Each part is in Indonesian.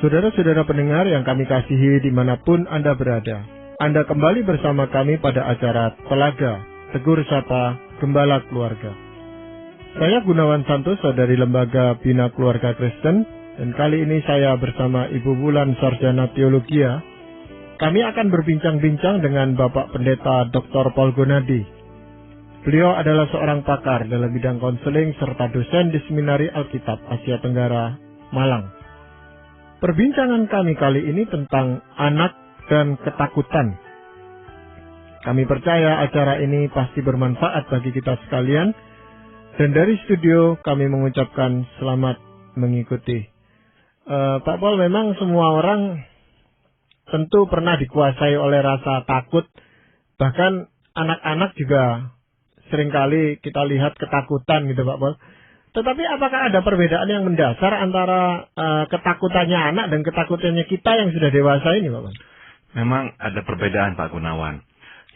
Saudara-saudara pendengar yang kami kasihi dimanapun Anda berada, Anda kembali bersama kami pada acara Telaga, Tegur Sapa, Gembala Keluarga. Saya Gunawan Santos dari Lembaga Bina Keluarga Kristen, dan kali ini saya bersama Ibu Wulan Sarjana Teologia. Kami akan berbincang-bincang dengan Bapak Pendeta Dr. Paul Gonadi. Beliau adalah seorang pakar dalam bidang konseling serta dosen di Seminari Alkitab Asia Tenggara, Malang. Perbincangan kami kali ini tentang anak dan ketakutan. Kami percaya acara ini pasti bermanfaat bagi kita sekalian, dan dari studio kami mengucapkan selamat mengikuti. Pak Paul, memang semua orang tentu pernah dikuasai oleh rasa takut, bahkan anak-anak juga seringkali kita lihat ketakutan gitu Pak Paul. Tetapi apakah ada perbedaan yang mendasar antara ketakutannya anak dan ketakutannya kita yang sudah dewasa ini, Pak? Memang ada perbedaan, Pak Gunawan.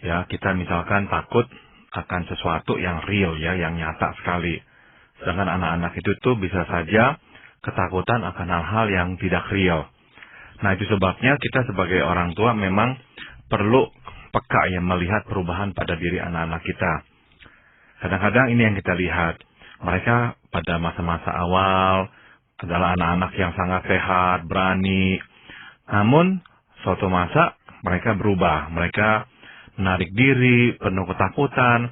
Ya, kita misalkan takut akan sesuatu yang real, ya, yang nyata sekali. Sedangkan anak-anak itu tuh bisa saja ketakutan akan hal-hal yang tidak real. Nah, itu sebabnya kita sebagai orang tua memang perlu peka ya melihat perubahan pada diri anak-anak kita. Kadang-kadang ini yang kita lihat. Mereka pada masa-masa awal adalah anak-anak yang sangat sehat, berani. Namun, suatu masa mereka berubah. Mereka menarik diri, penuh ketakutan.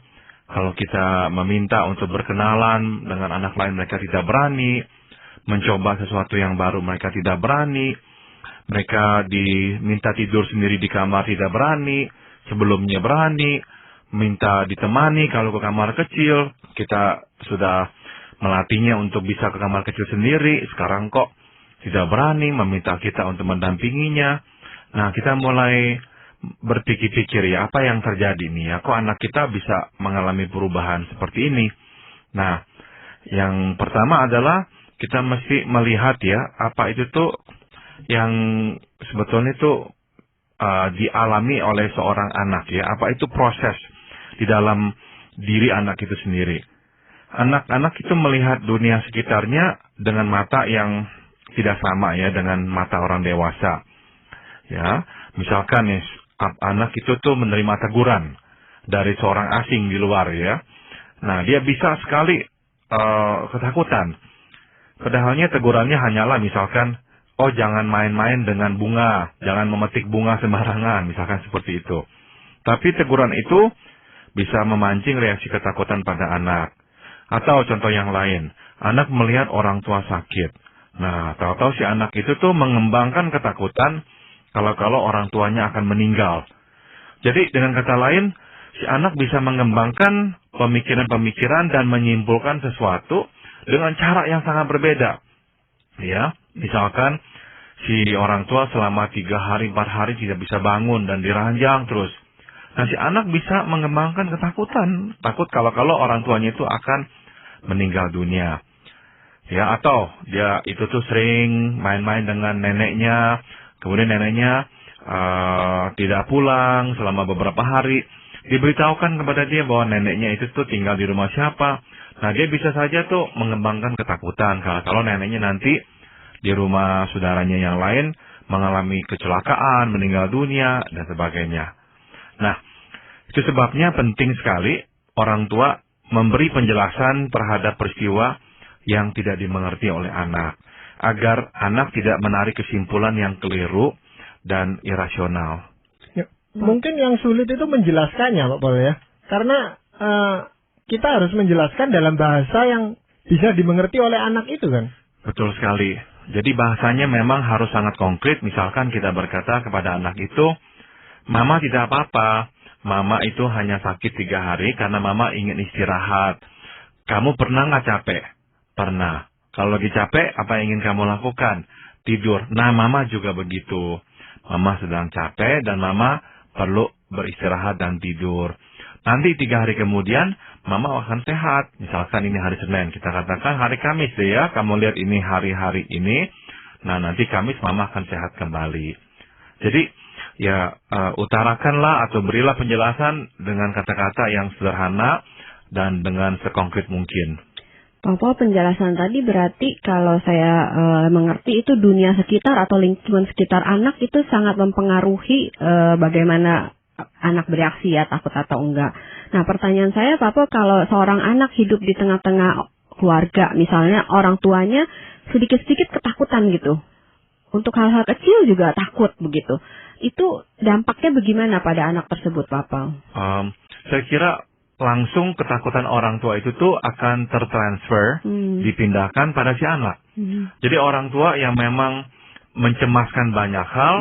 Kalau kita meminta untuk berkenalan dengan anak lain, mereka tidak berani. Mencoba sesuatu yang baru, mereka tidak berani. Mereka diminta tidur sendiri di kamar, tidak berani. Sebelumnya berani. Minta ditemani kalau ke kamar kecil, kita sudah melatihnya untuk bisa ke kamar kecil sendiri, sekarang kok tidak berani meminta kita untuk mendampinginya. Nah, kita mulai berpikir-pikir ya, apa yang terjadi nih ya, kok anak kita bisa mengalami perubahan seperti ini. Nah, yang pertama adalah kita mesti melihat ya, apa itu tuh yang sebetulnya itu dialami oleh seorang anak ya, apa itu proses di dalam diri anak itu sendiri. Anak-anak itu melihat dunia sekitarnya dengan mata yang tidak sama ya dengan mata orang dewasa. Ya, misalkan nih anak itu tuh menerima teguran dari seorang asing di luar ya. Nah, dia bisa sekali ketakutan. Padahalnya tegurannya hanyalah misalkan, oh jangan main-main dengan bunga, jangan memetik bunga sembarangan, misalkan seperti itu. Tapi teguran itu bisa memancing reaksi ketakutan pada anak. Atau contoh yang lain, anak melihat orang tua sakit. Nah, tahu-tahu si anak itu tuh mengembangkan ketakutan kalau orang tuanya akan meninggal. Jadi dengan kata lain, si anak bisa mengembangkan pemikiran-pemikiran dan menyimpulkan sesuatu dengan cara yang sangat berbeda. Ya, misalkan si orang tua selama 3 hari, 4 hari tidak bisa bangun dan diranjang terus. Nah, si anak bisa mengembangkan ketakutan. Takut kalau orang tuanya itu akan meninggal dunia. Ya, atau dia itu tuh sering main-main dengan neneknya. Kemudian neneknya tidak pulang selama beberapa hari. Diberitahukan kepada dia bahwa neneknya itu tuh tinggal di rumah siapa. Nah, dia bisa saja tuh mengembangkan ketakutan. Kalau neneknya nanti di rumah saudaranya yang lain mengalami kecelakaan, meninggal dunia, dan sebagainya. Nah, itu sebabnya penting sekali orang tua memberi penjelasan terhadap peristiwa yang tidak dimengerti oleh anak, agar anak tidak menarik kesimpulan yang keliru dan irasional. Ya, mungkin yang sulit itu menjelaskannya, Pak Paul ya, karena kita harus menjelaskan dalam bahasa yang bisa dimengerti oleh anak itu kan. Betul sekali. Jadi bahasanya memang harus sangat konkret. Misalkan kita berkata kepada anak itu, Mama tidak apa-apa. Mama itu hanya sakit 3 hari karena Mama ingin istirahat. Kamu pernah nggak capek? Pernah. Kalau lagi capek, apa yang ingin kamu lakukan? Tidur. Nah, Mama juga begitu. Mama sedang capek dan Mama perlu beristirahat dan tidur. Nanti 3 hari kemudian, Mama akan sehat. Misalkan ini hari Senin. Kita katakan hari Kamis deh ya. Kamu lihat ini hari-hari ini. Nah, nanti Kamis Mama akan sehat kembali. Jadi, ya utarakanlah atau berilah penjelasan dengan kata-kata yang sederhana dan dengan sekonkret mungkin. Papa, penjelasan tadi berarti kalau saya mengerti itu dunia sekitar atau lingkungan sekitar anak itu sangat mempengaruhi bagaimana anak bereaksi ya, takut atau enggak. Nah, pertanyaan saya, Papa, kalau seorang anak hidup di tengah-tengah keluarga, misalnya orang tuanya sedikit-sedikit ketakutan gitu, untuk hal-hal kecil juga takut begitu, itu dampaknya bagaimana pada anak tersebut, Papa? Saya kira langsung ketakutan orang tua itu tuh akan tertransfer, dipindahkan pada si anak. Jadi orang tua yang memang mencemaskan banyak hal,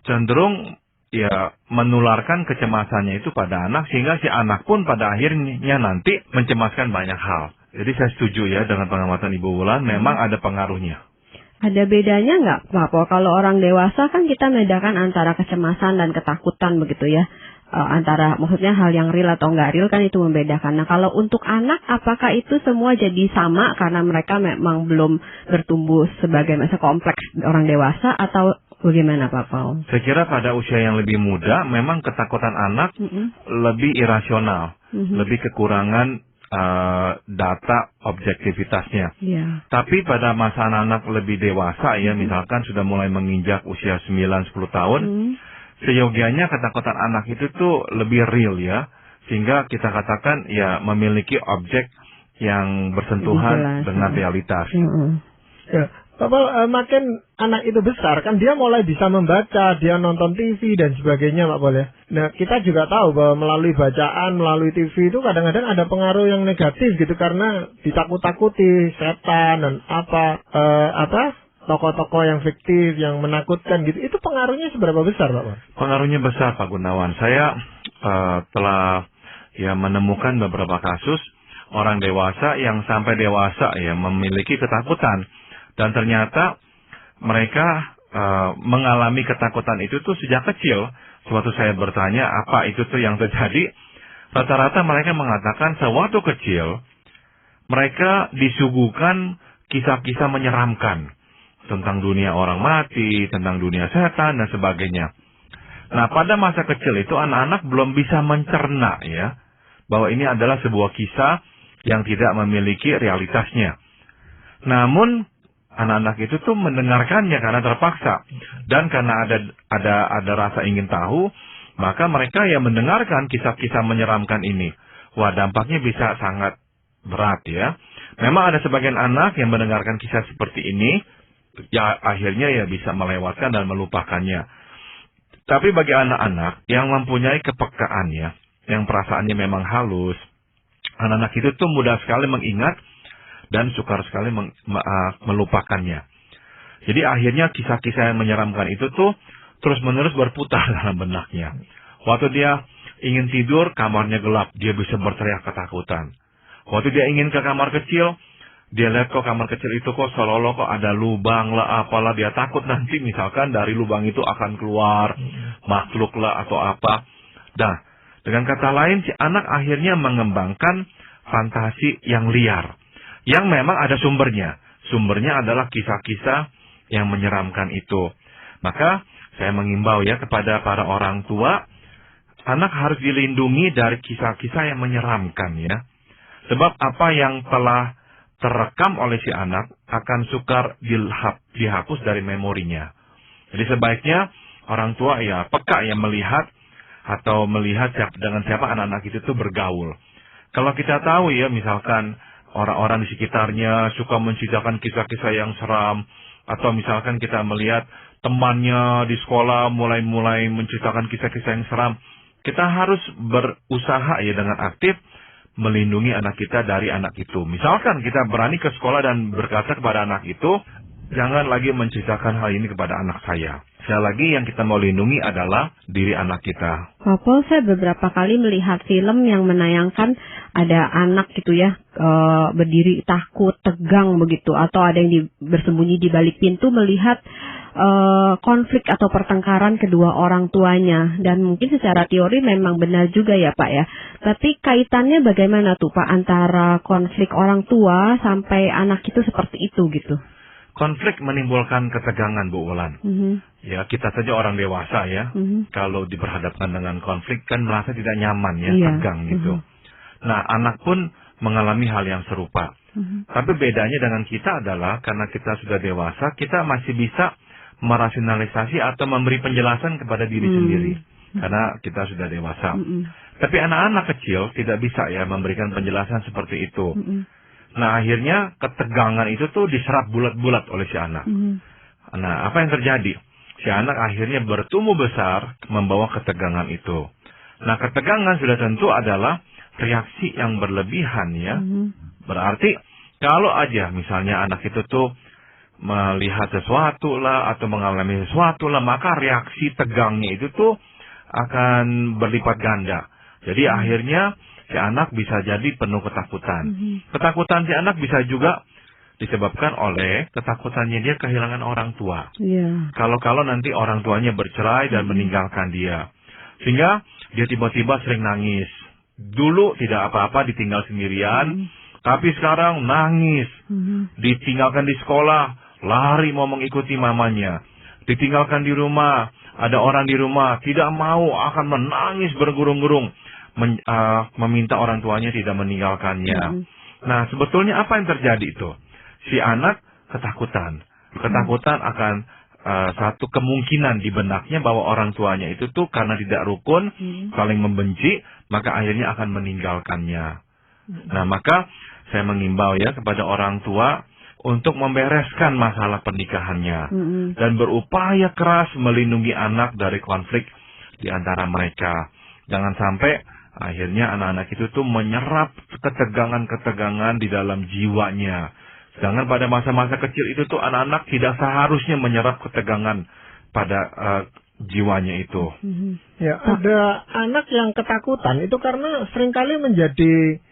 cenderung ya menularkan kecemasannya itu pada anak, sehingga si anak pun pada akhirnya nanti mencemaskan banyak hal. Jadi saya setuju ya dengan pengamatan Ibu Wulan, memang ada pengaruhnya. Ada bedanya nggak, Papa? Kalau orang dewasa kan kita membedakan antara kecemasan dan ketakutan begitu ya. Antara maksudnya hal yang real atau nggak real kan itu membedakan. Nah, kalau untuk anak apakah itu semua jadi sama karena mereka memang belum bertumbuh sebagai masa kompleks orang dewasa atau bagaimana, Papa? Saya kira pada usia yang lebih muda memang ketakutan anak lebih irasional, lebih kekurangan data objektivitasnya. Tapi pada masa anak lebih dewasa ya, misalkan sudah mulai menginjak usia 9-10 tahun, seyogianya ketakutan anak itu tuh lebih real ya, sehingga kita katakan ya memiliki objek yang bersentuhan dengan realitas. Ya, Papa, makin anak itu besar kan dia mulai bisa membaca, dia nonton TV dan sebagainya, Pak Pol ya. Nah, kita juga tahu bahwa melalui bacaan, melalui TV itu kadang-kadang ada pengaruh yang negatif gitu, karena ditakut-takuti setan dan tokoh-tokoh yang fiktif, yang menakutkan gitu. Itu pengaruhnya seberapa besar, Pak Pol? Pengaruhnya besar, Pak Gunawan. Saya telah ya menemukan beberapa kasus orang dewasa yang sampai dewasa ya memiliki ketakutan. Dan ternyata mereka mengalami ketakutan itu tuh sejak kecil. Sewaktu saya bertanya apa itu tuh yang terjadi, rata-rata mereka mengatakan sewaktu kecil mereka disuguhkan kisah-kisah menyeramkan tentang dunia orang mati, tentang dunia setan dan sebagainya. Nah, pada masa kecil itu anak-anak belum bisa mencerna ya bahwa ini adalah sebuah kisah yang tidak memiliki realitasnya. Namun anak-anak itu tuh mendengarkannya karena terpaksa, dan karena ada rasa ingin tahu, maka mereka ya mendengarkan kisah-kisah menyeramkan ini. Wah, dampaknya bisa sangat berat ya. Memang ada sebagian anak yang mendengarkan kisah seperti ini, ya akhirnya ya bisa melewatkan dan melupakannya. Tapi bagi anak-anak yang mempunyai kepekaan ya, yang perasaannya memang halus, anak-anak itu tuh mudah sekali mengingat dan sukar sekali melupakannya. Jadi akhirnya kisah-kisah yang menyeramkan itu tuh terus-menerus berputar dalam benaknya. Waktu dia ingin tidur, kamarnya gelap, dia bisa berteriak ketakutan. Waktu dia ingin ke kamar kecil, dia lihat kok kamar kecil itu kok seolah-olah kok ada lubang lah, apalah, dia takut nanti misalkan dari lubang itu akan keluar makhluk lah atau apa. Nah, dengan kata lain si anak akhirnya mengembangkan fantasi yang liar, yang memang ada sumbernya. Sumbernya adalah kisah-kisah yang menyeramkan itu. Maka saya mengimbau ya kepada para orang tua, anak harus dilindungi dari kisah-kisah yang menyeramkan ya. Sebab apa yang telah terekam oleh si anak akan sukar dihapus dari memorinya. Jadi sebaiknya orang tua ya peka ya melihat dengan siapa anak-anak itu tuh bergaul. Kalau kita tahu ya misalkan orang-orang di sekitarnya suka menceritakan kisah-kisah yang seram, atau misalkan kita melihat temannya di sekolah mulai menceritakan kisah-kisah yang seram, kita harus berusaha ya dengan aktif melindungi anak kita dari anak itu. Misalkan kita berani ke sekolah dan berkata kepada anak itu, jangan lagi menceritakan hal ini kepada anak saya. Sekali lagi yang kita mau lindungi adalah diri anak kita. Papa, saya beberapa kali melihat film yang menayangkan ada anak gitu ya, berdiri takut, tegang begitu, atau ada yang bersembunyi di balik pintu melihat konflik atau pertengkaran kedua orang tuanya. Dan mungkin secara teori memang benar juga ya Pak ya. Tapi kaitannya bagaimana tuh Pak antara konflik orang tua sampai anak itu seperti itu gitu? Konflik menimbulkan ketegangan, Bu Wulan. Ya, kita saja orang dewasa ya, kalau diperhadapkan dengan konflik kan merasa tidak nyaman ya, tegang gitu. Nah, anak pun mengalami hal yang serupa. Tapi bedanya dengan kita adalah karena kita sudah dewasa, kita masih bisa merasionalisasi atau memberi penjelasan kepada diri sendiri. Karena kita sudah dewasa. Tapi anak-anak kecil tidak bisa ya memberikan penjelasan seperti itu. Nah, akhirnya ketegangan itu tuh diserap bulat-bulat oleh si anak. Nah, apa yang terjadi? Si anak akhirnya bertumbuh besar membawa ketegangan itu. Nah, ketegangan sudah tentu adalah reaksi yang berlebihan ya. Berarti kalau aja misalnya anak itu tuh melihat sesuatu lah atau mengalami sesuatu lah, maka reaksi tegangnya itu tuh akan berlipat ganda. Jadi akhirnya si anak bisa jadi penuh ketakutan. Ketakutan si anak bisa juga disebabkan oleh ketakutannya dia kehilangan orang tua. Kalau nanti orang tuanya bercerai dan meninggalkan dia. Sehingga dia tiba-tiba sering nangis. Dulu tidak apa-apa ditinggal sendirian, tapi sekarang nangis. Ditinggalkan di sekolah, lari mau mengikuti mamanya. Ditinggalkan di rumah, ada orang di rumah, tidak mau, akan menangis bergurung-gurung. Meminta orang tuanya tidak meninggalkannya. Nah, sebetulnya apa yang terjadi itu? Si anak ketakutan. Ketakutan akan satu kemungkinan di benaknya bahwa orang tuanya itu tuh karena tidak rukun, saling membenci, maka akhirnya akan meninggalkannya. Nah, maka saya mengimbau ya kepada orang tua untuk membereskan masalah pernikahannya dan berupaya keras melindungi anak dari konflik di antara mereka. Jangan sampai akhirnya anak-anak itu tuh menyerap ketegangan-ketegangan di dalam jiwanya. Sedangkan pada masa-masa kecil itu tuh anak-anak tidak seharusnya menyerap ketegangan pada jiwanya itu. Ya, ada anak yang ketakutan itu karena seringkali menjadi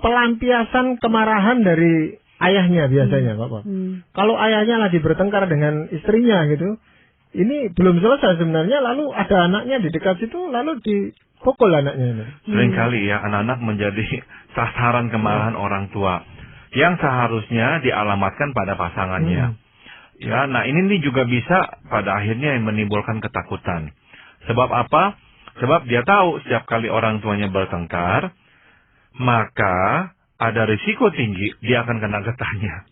pelampiasan kemarahan dari ayahnya biasanya, Bapak. Kalau ayahnya lagi bertengkar dengan istrinya gitu, ini belum selesai sebenarnya, lalu ada anaknya di dekat situ, lalu dipukul anaknya ini. Seringkali ya anak-anak menjadi sasaran kemarahan orang tua yang seharusnya dialamatkan pada pasangannya. Ya, nah ini juga bisa pada akhirnya menimbulkan ketakutan. Sebab apa? Sebab dia tahu setiap kali orang tuanya bertengkar, maka ada risiko tinggi dia akan kena getahnya.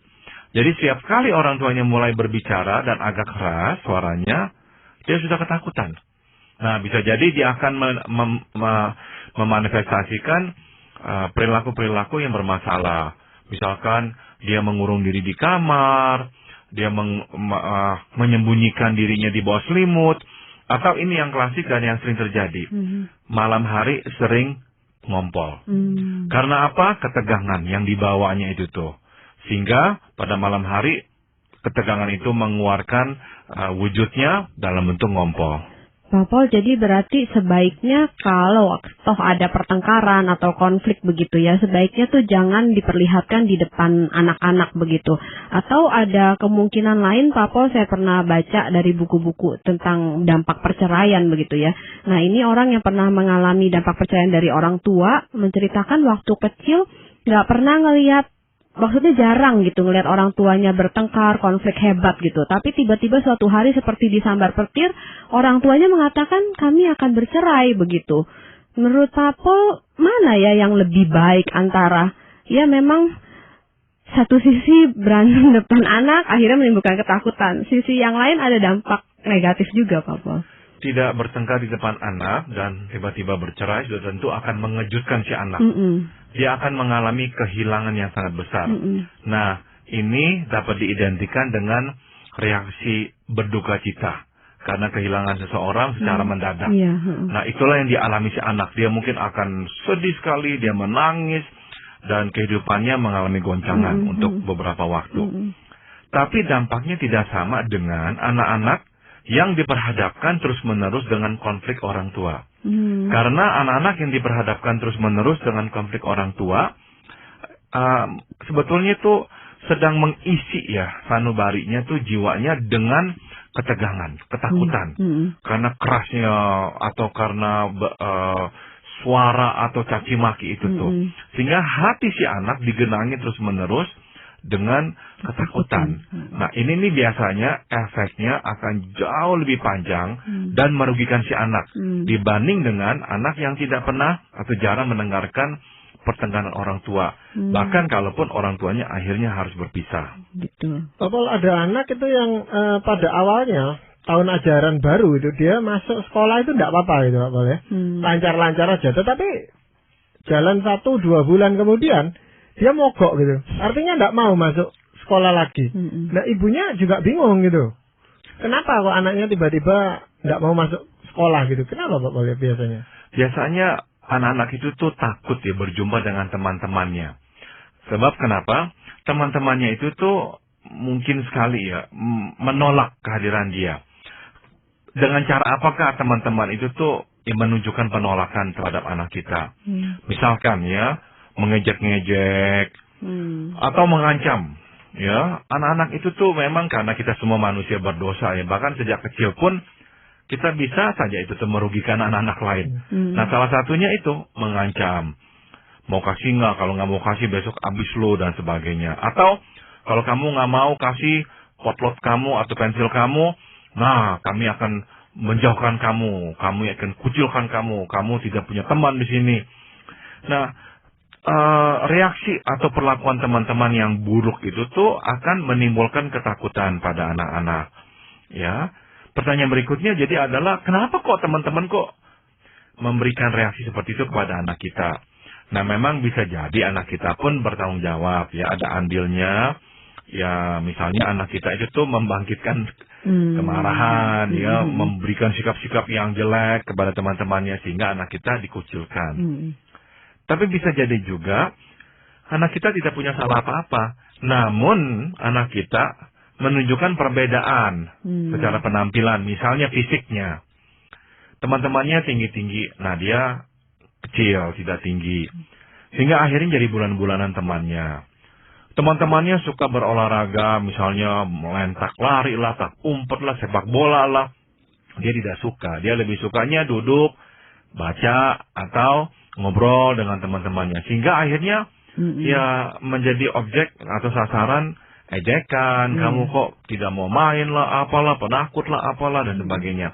Jadi setiap kali orang tuanya mulai berbicara dan agak keras suaranya, dia sudah ketakutan. Nah, bisa jadi dia akan memanifestasikan perilaku-perilaku yang bermasalah. Misalkan dia mengurung diri di kamar, dia menyembunyikan dirinya di bawah selimut, atau ini yang klasik dan yang sering terjadi. Malam hari sering ngompol. Karena apa? Ketegangan yang dibawanya itu tuh. Sehingga pada malam hari ketegangan itu mengeluarkan wujudnya dalam bentuk ngompol. Pak Paul, jadi berarti sebaiknya kalau toh ada pertengkaran atau konflik begitu ya, sebaiknya tuh jangan diperlihatkan di depan anak-anak begitu. Atau ada kemungkinan lain, Pak Paul, saya pernah baca dari buku-buku tentang dampak perceraian begitu ya. Nah, ini orang yang pernah mengalami dampak perceraian dari orang tua menceritakan waktu kecil nggak pernah ngelihat, maksudnya jarang gitu ngelihat orang tuanya bertengkar, konflik hebat gitu. Tapi tiba-tiba suatu hari seperti disambar petir, orang tuanya mengatakan kami akan bercerai begitu. Menurut Pak Paul, mana ya yang lebih baik antara ya memang satu sisi berantem depan anak akhirnya menimbulkan ketakutan, sisi yang lain ada dampak negatif juga, Pak Paul. Tidak bertengkar di depan anak dan tiba-tiba bercerai sudah tentu akan mengejutkan si anak. Dia akan mengalami kehilangan yang sangat besar. Nah, ini dapat diidentikan dengan reaksi berduka cita karena kehilangan seseorang secara mendadak. Nah, itulah yang dialami si anak. Dia mungkin akan sedih sekali, dia menangis, dan kehidupannya mengalami goncangan untuk beberapa waktu. Tapi dampaknya tidak sama dengan anak-anak yang diperhadapkan terus-menerus dengan konflik orang tua. Karena anak-anak yang diperhadapkan terus-menerus dengan konflik orang tua, sebetulnya itu sedang mengisi ya sanubarinya tuh jiwanya dengan ketegangan, ketakutan. Karena kerasnya atau karena suara atau caci maki itu tuh. Sehingga hati si anak digenangi terus-menerus dengan ketakutan. Nah, ini nih biasanya efeknya akan jauh lebih panjang dan merugikan si anak dibanding dengan anak yang tidak pernah atau jarang mendengarkan pertengkaran orang tua. Bahkan kalaupun orang tuanya akhirnya harus berpisah. Gitu. Pak Pol, ada anak itu yang pada awalnya tahun ajaran baru itu dia masuk sekolah itu tidak apa-apa gitu Pak Pol ya. Lancar-lancar aja. Tetapi jalan 1-2 bulan kemudian dia mogok gitu. Artinya tidak mau masuk sekolah lagi. Nah ibunya juga bingung gitu. Kenapa kok anaknya tiba-tiba tidak mau masuk sekolah gitu? Kenapa Pak Pol biasanya? Biasanya anak-anak itu tuh takut ya berjumpa dengan teman-temannya. Sebab kenapa? Teman-temannya itu tuh mungkin sekali ya menolak kehadiran dia. Dengan cara apakah teman-teman itu tuh menunjukkan penolakan terhadap anak kita? Misalkan ya mengejek-ngejek atau mengancam. Ya, anak-anak itu tuh memang karena kita semua manusia berdosa ya, bahkan sejak kecil pun kita bisa saja itu tuh merugikan anak-anak lain. Nah, salah satunya itu mengancam. Mau kasih nggak? Kalau nggak mau kasih besok abis lo dan sebagainya. Atau kalau kamu nggak mau kasih potlot kamu atau pensil kamu, nah kami akan menjauhkan kamu. Kami akan kucilkan kamu. Kamu tidak punya teman di sini. Nah, reaksi atau perlakuan teman-teman yang buruk itu tuh akan menimbulkan ketakutan pada anak-anak. Ya, pertanyaan berikutnya jadi adalah kenapa kok teman-teman kok memberikan reaksi seperti itu kepada anak kita? Nah, memang bisa jadi anak kita pun bertanggung jawab ya, ada andilnya. Ya, misalnya anak kita itu tuh membangkitkan kemarahan, ya, memberikan sikap-sikap yang jelek kepada teman-temannya sehingga anak kita dikucilkan. Tapi bisa jadi juga anak kita tidak punya salah apa-apa. Namun anak kita menunjukkan perbedaan secara penampilan. Misalnya fisiknya. Teman-temannya tinggi-tinggi. Nah dia kecil, tidak tinggi. Sehingga akhirnya jadi bulan-bulanan temannya. Teman-temannya suka berolahraga. Misalnya melentak lari lah, tak umpet lah, sepak bola lah. Dia tidak suka. Dia lebih sukanya duduk, baca, atau ngobrol dengan teman-temannya. Sehingga akhirnya ya menjadi objek atau sasaran ejekan. Kamu kok tidak mau main lah, apalah, penakut lah, apalah, dan sebagainya.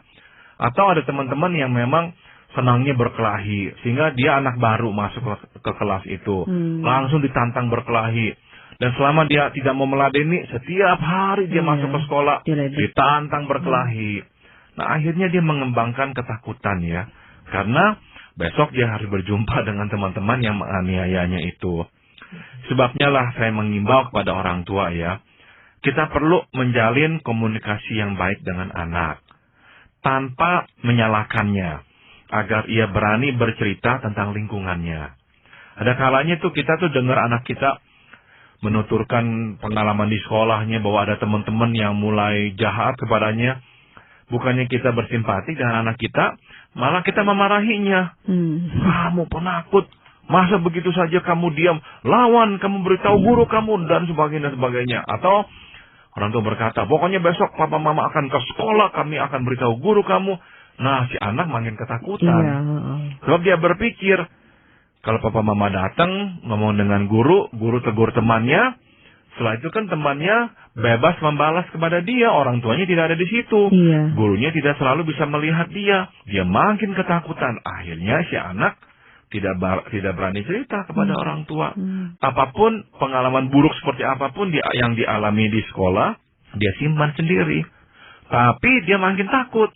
Atau ada teman-teman yang memang senangnya berkelahi. Sehingga dia anak baru masuk ke kelas itu. Langsung ditantang berkelahi. Dan selama dia tidak mau meladeni, setiap hari dia masuk ke sekolah, ditantang berkelahi. Nah akhirnya dia mengembangkan ketakutan ya. Karena besok dia harus berjumpa dengan teman-teman yang menganiayanya itu. Sebabnya lah saya mengimbau kepada orang tua ya. Kita perlu menjalin komunikasi yang baik dengan anak. Tanpa menyalahkannya. Agar ia berani bercerita tentang lingkungannya. Ada kalanya tuh kita tuh dengar anak kita menuturkan pengalaman di sekolahnya bahwa ada teman-teman yang mulai jahat kepadanya. Bukannya kita bersimpati dengan anak kita, malah kita memarahinya. Kamu penakut, masa begitu saja kamu diam, lawan, kamu beritahu guru kamu, dan sebagainya. Atau orang tua berkata, pokoknya besok papa mama akan ke sekolah, kami akan beritahu guru kamu. Nah, si anak makin ketakutan. Sebab dia berpikir, kalau papa mama datang, ngomong dengan guru, guru tegur temannya, setelah itu kan temannya bebas membalas kepada dia. Orang tuanya tidak ada di situ. Gurunya tidak selalu bisa melihat dia. Dia makin ketakutan. Akhirnya si anak tidak berani cerita kepada orang tua. Apapun pengalaman buruk seperti apapun yang dialami di sekolah, dia simpan sendiri. Tapi dia makin takut.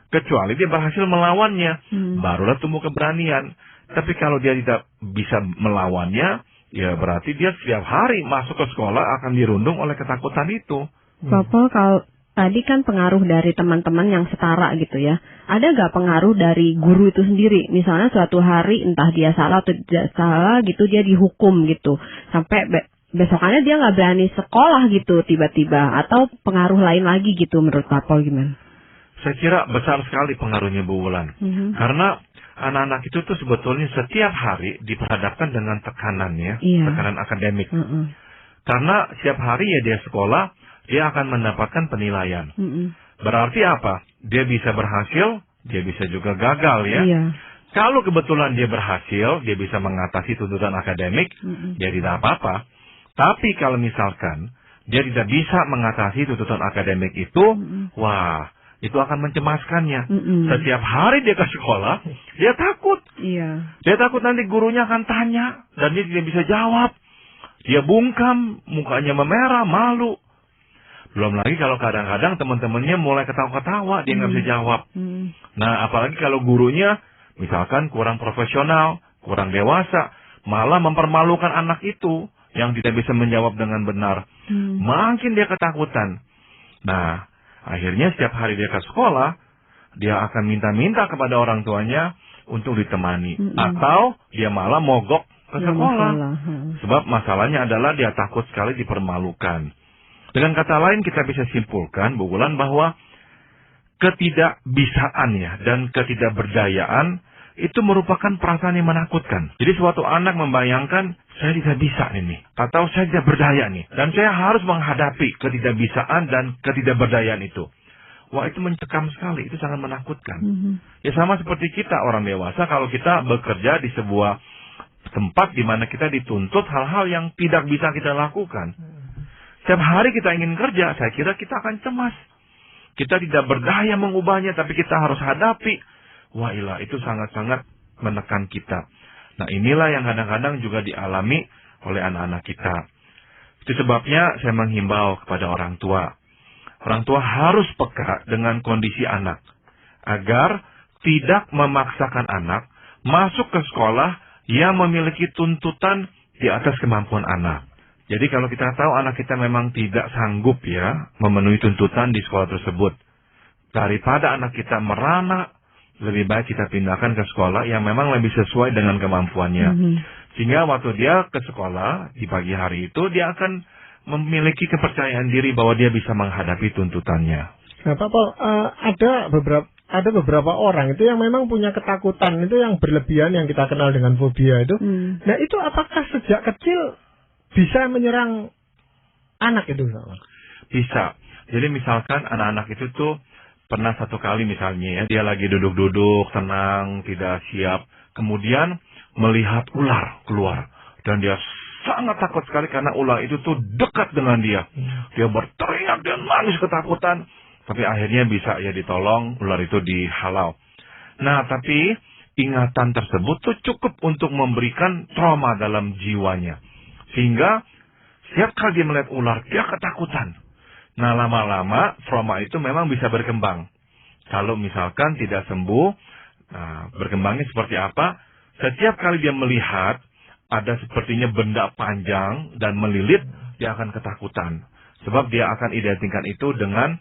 Kecuali dia berhasil melawannya. Barulah tumbuh keberanian. Tapi kalau dia tidak bisa melawannya, ya berarti dia setiap hari masuk ke sekolah akan dirundung oleh ketakutan itu. Bapak, kalau tadi kan pengaruh dari teman-teman yang setara gitu ya. Ada nggak pengaruh dari guru itu sendiri? Misalnya suatu hari entah dia salah atau tidak salah gitu, dia dihukum gitu. Sampai besokannya dia nggak berani sekolah gitu tiba-tiba. Atau pengaruh lain lagi gitu menurut Bapak gimana? Saya kira besar sekali pengaruhnya Bu Wulan. Karena anak-anak itu tuh sebetulnya setiap hari diperhadapkan dengan tekanan ya, tekanan akademik. Karena setiap hari ya dia sekolah, dia akan mendapatkan penilaian. Berarti apa? Dia bisa berhasil, dia bisa juga gagal ya. Kalau kebetulan dia berhasil, dia bisa mengatasi tuntutan akademik, dia tidak apa-apa. Tapi kalau misalkan dia tidak bisa mengatasi tuntutan akademik itu, wah, itu akan mencemaskannya. Mm-mm. Setiap hari dia ke sekolah, dia takut. Iya. Dia takut nanti gurunya akan tanya, dan dia tidak bisa jawab. Dia bungkam, mukanya memerah, malu. Belum lagi kalau kadang-kadang teman-temannya mulai ketawa-ketawa, dia nggak bisa jawab. Nah, apalagi kalau gurunya, misalkan kurang profesional, kurang dewasa, malah mempermalukan anak itu, yang tidak bisa menjawab dengan benar. Makin dia ketakutan. Nah, akhirnya setiap hari dia ke sekolah, dia akan minta-minta kepada orang tuanya untuk ditemani. Atau dia malah mogok ke sekolah. Sebab masalahnya adalah dia takut sekali dipermalukan. Dengan kata lain kita bisa simpulkan, Bu Wulan, bahwa ketidakbisaan dan ketidakberdayaan itu merupakan perasaan yang menakutkan. Jadi suatu anak membayangkan, saya tidak bisa ini, atau saya tidak berdaya nih, dan saya harus menghadapi ketidakbisaan dan ketidakberdayaan itu. Wah, itu mencekam sekali, itu sangat menakutkan. Ya sama seperti kita orang dewasa, kalau kita bekerja di sebuah tempat di mana kita dituntut hal-hal yang tidak bisa kita lakukan. Setiap hari kita ingin kerja, saya kira kita akan cemas. Kita tidak berdaya mengubahnya, tapi kita harus hadapi. Wah, ilah, itu sangat-sangat menekan kita. Nah, inilah yang kadang-kadang juga dialami oleh anak-anak kita. Itu sebabnya saya menghimbau kepada orang tua. Orang tua harus peka dengan kondisi anak, agar tidak memaksakan anak masuk ke sekolah yang memiliki tuntutan di atas kemampuan anak. Jadi kalau kita tahu anak kita memang tidak sanggup memenuhi tuntutan di sekolah tersebut, daripada anak kita merana, lebih baik kita pindahkan ke sekolah yang memang lebih sesuai dengan kemampuannya. Sehingga waktu dia ke sekolah di pagi hari itu, dia akan memiliki kepercayaan diri bahwa dia bisa menghadapi tuntutannya. Nah, Pak Paul, ada beberapa orang itu yang memang punya ketakutan itu yang berlebihan, yang kita kenal dengan fobia itu. Nah, itu apakah sejak kecil bisa menyerang anak itu? Bisa. Jadi misalkan anak-anak itu tuh pernah satu kali misalnya dia lagi duduk-duduk, tenang, tidak siap. Kemudian melihat ular keluar. Dan dia sangat takut sekali karena ular itu tuh dekat dengan dia. Dia berteriak, dia nangis ketakutan. Tapi akhirnya bisa ditolong, ular itu dihalau. Nah, tapi ingatan tersebut tuh cukup untuk memberikan trauma dalam jiwanya. Sehingga setiap kali dia melihat ular, dia ketakutan. Nah, lama-lama trauma itu memang bisa berkembang. Kalau misalkan tidak sembuh, berkembangnya seperti apa? Setiap kali dia melihat ada sepertinya benda panjang dan melilit, dia akan ketakutan. Sebab dia akan identikan itu dengan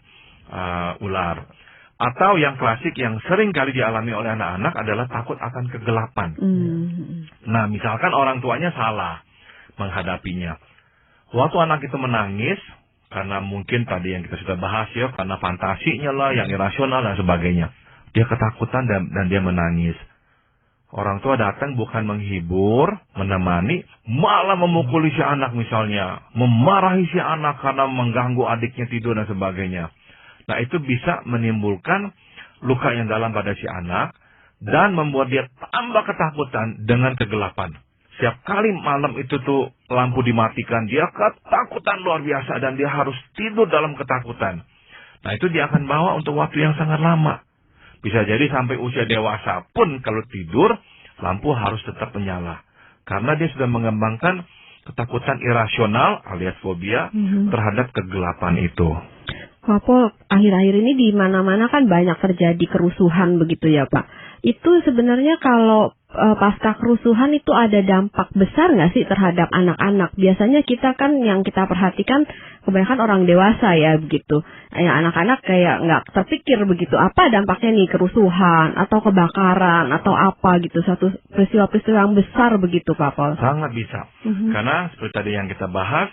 ular. Atau yang klasik yang sering kali dialami oleh anak-anak adalah takut akan kegelapan. Nah, misalkan orang tuanya salah menghadapinya. Waktu anak itu menangis, karena mungkin tadi yang kita sudah bahas karena fantasinya lah, yang irasional dan sebagainya. Dia ketakutan dan dia menangis. Orang tua datang bukan menghibur, menemani, malah memukuli si anak misalnya. Memarahi si anak karena mengganggu adiknya tidur dan sebagainya. Nah, itu bisa menimbulkan luka yang dalam pada si anak dan membuat dia tambah ketakutan dengan kegelapan. Setiap kali malam itu tuh lampu dimatikan, dia ketakutan luar biasa dan dia harus tidur dalam ketakutan. Nah, itu dia akan bawa untuk waktu yang sangat lama. Bisa jadi sampai usia dewasa pun kalau tidur, lampu harus tetap menyala. Karena dia sudah mengembangkan ketakutan irasional alias fobia terhadap kegelapan itu. Pak Paul, akhir-akhir ini di mana-mana kan banyak terjadi kerusuhan begitu ya Pak. Itu sebenarnya kalau pasca kerusuhan itu ada dampak besar nggak sih terhadap anak-anak? Biasanya kita kan yang kita perhatikan kebanyakan orang dewasa ya begitu. Ya, anak-anak kayak nggak terpikir begitu. Apa dampaknya nih kerusuhan atau kebakaran atau apa gitu. Satu peristiwa-peristiwa yang besar begitu Pak Paul. Sangat bisa. Karena seperti tadi yang kita bahas,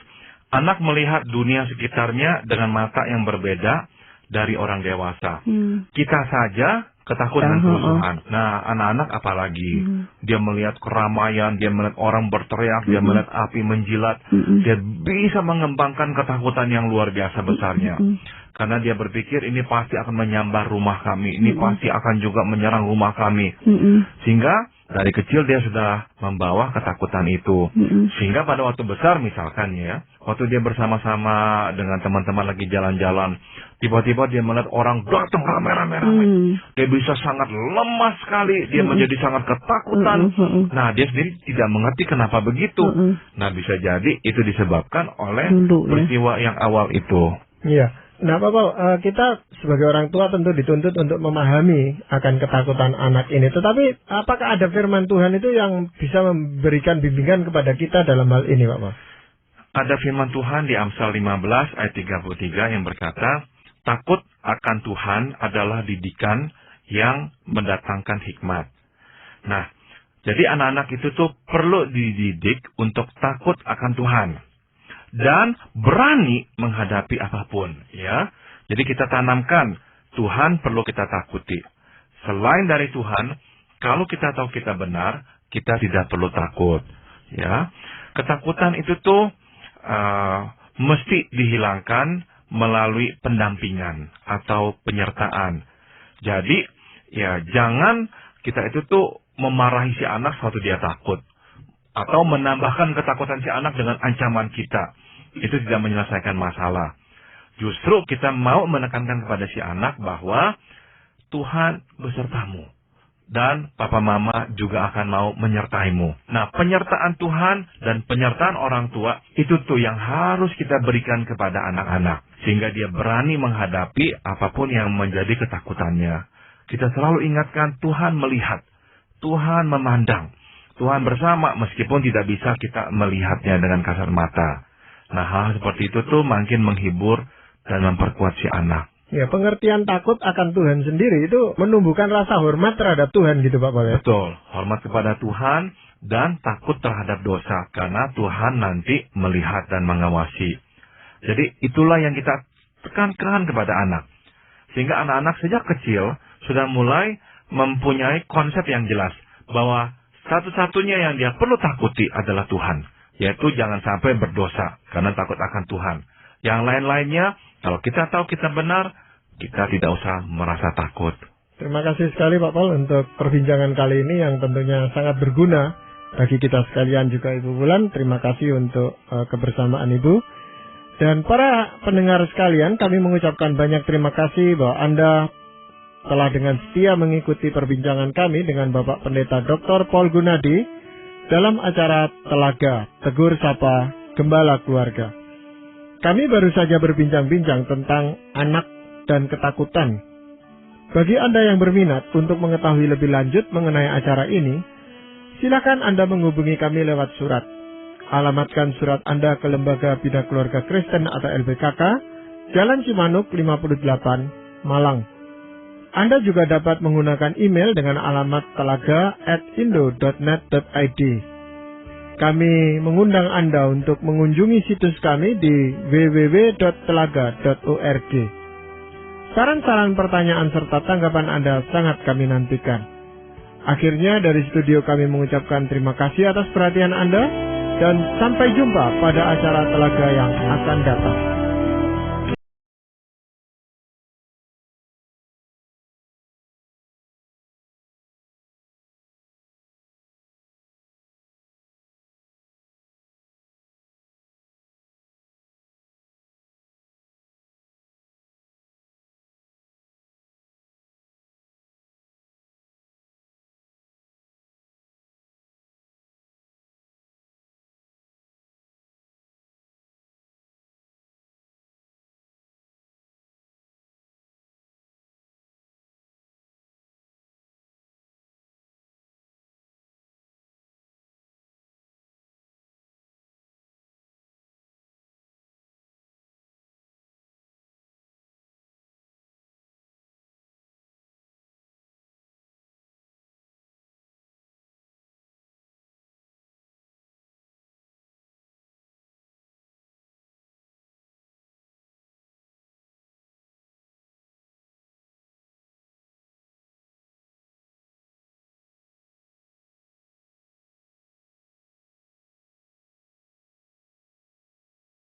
anak melihat dunia sekitarnya dengan mata yang berbeda dari orang dewasa. Kita saja ketakutan dan kerusuhan. Nah, anak-anak apalagi. Dia melihat keramaian, dia melihat orang berteriak, dia melihat api menjilat. Dia bisa mengembangkan ketakutan yang luar biasa besarnya. Karena dia berpikir ini pasti akan menyambar rumah kami, ini pasti akan juga menyerang rumah kami. Sehingga dari kecil dia sudah membawa ketakutan itu. Sehingga pada waktu besar misalkan ya, waktu dia bersama-sama dengan teman-teman lagi jalan-jalan, tiba-tiba dia melihat orang datang ramai-ramai. Dia bisa sangat lemah sekali, dia menjadi sangat ketakutan. Nah, dia sendiri tidak mengerti kenapa begitu. Nah, bisa jadi itu disebabkan oleh peristiwa yang awal itu. Iya. Nah, Bapak, kita sebagai orang tua tentu dituntut untuk memahami akan ketakutan anak ini. Tetapi apakah ada firman Tuhan itu yang bisa memberikan bimbingan kepada kita dalam hal ini, Bapak? Ada firman Tuhan di Amsal 15 ayat 33 yang berkata, takut akan Tuhan adalah didikan yang mendatangkan hikmat. Nah, jadi anak-anak itu tuh perlu dididik untuk takut akan Tuhan. Dan berani menghadapi apapun, ya. Jadi kita tanamkan, Tuhan perlu kita takuti. Selain dari Tuhan, kalau kita tahu kita benar, kita tidak perlu takut, ya. Ketakutan itu tuh mesti dihilangkan melalui pendampingan atau penyertaan. Jadi, ya jangan kita itu tuh memarahi si anak suatu dia takut. Atau menambahkan ketakutan si anak dengan ancaman kita. Itu tidak menyelesaikan masalah. Justru kita mau menekankan kepada si anak bahwa Tuhan besertamu. Dan papa mama juga akan mau menyertaimu. Nah, penyertaan Tuhan dan penyertaan orang tua, itu tuh yang harus kita berikan kepada anak-anak. Sehingga dia berani menghadapi apapun yang menjadi ketakutannya. Kita selalu ingatkan Tuhan melihat. Tuhan memandang. Tuhan bersama meskipun tidak bisa kita melihatnya dengan kasat mata. Nah, hal seperti itu tuh makin menghibur dan memperkuat si anak. Ya, pengertian takut akan Tuhan sendiri itu menumbuhkan rasa hormat terhadap Tuhan gitu, Pak Paul. Betul, hormat kepada Tuhan dan takut terhadap dosa karena Tuhan nanti melihat dan mengawasi. Jadi itulah yang kita tekankan kepada anak. Sehingga anak-anak sejak kecil sudah mulai mempunyai konsep yang jelas bahwa satu-satunya yang dia perlu takuti adalah Tuhan. Yaitu jangan sampai berdosa karena takut akan Tuhan. Yang lain-lainnya, kalau kita tahu kita benar, kita tidak usah merasa takut. Terima kasih sekali Pak Paul untuk perbincangan kali ini yang tentunya sangat berguna bagi kita sekalian juga Ibu Wulan. Terima kasih untuk kebersamaan Ibu. Dan para pendengar sekalian, kami mengucapkan banyak terima kasih bahwa Anda telah dengan setia mengikuti perbincangan kami dengan Bapak Pendeta Dr. Paul Gunadi dalam acara Telaga Tegur Sapa Gembala Keluarga. Kami baru saja berbincang-bincang tentang anak dan ketakutan. Bagi Anda yang berminat untuk mengetahui lebih lanjut mengenai acara ini, silakan Anda menghubungi kami lewat surat. Alamatkan surat Anda ke Lembaga Bina Keluarga Kristen atau LBKK, Jalan Cimanuk 58, Malang. Anda juga dapat menggunakan email dengan alamat telaga@indo.net.id. Kami mengundang Anda untuk mengunjungi situs kami di www.telaga.org. Saran-saran, pertanyaan, serta tanggapan Anda sangat kami nantikan. Akhirnya dari studio kami mengucapkan terima kasih atas perhatian Anda dan sampai jumpa pada acara Telaga yang akan datang.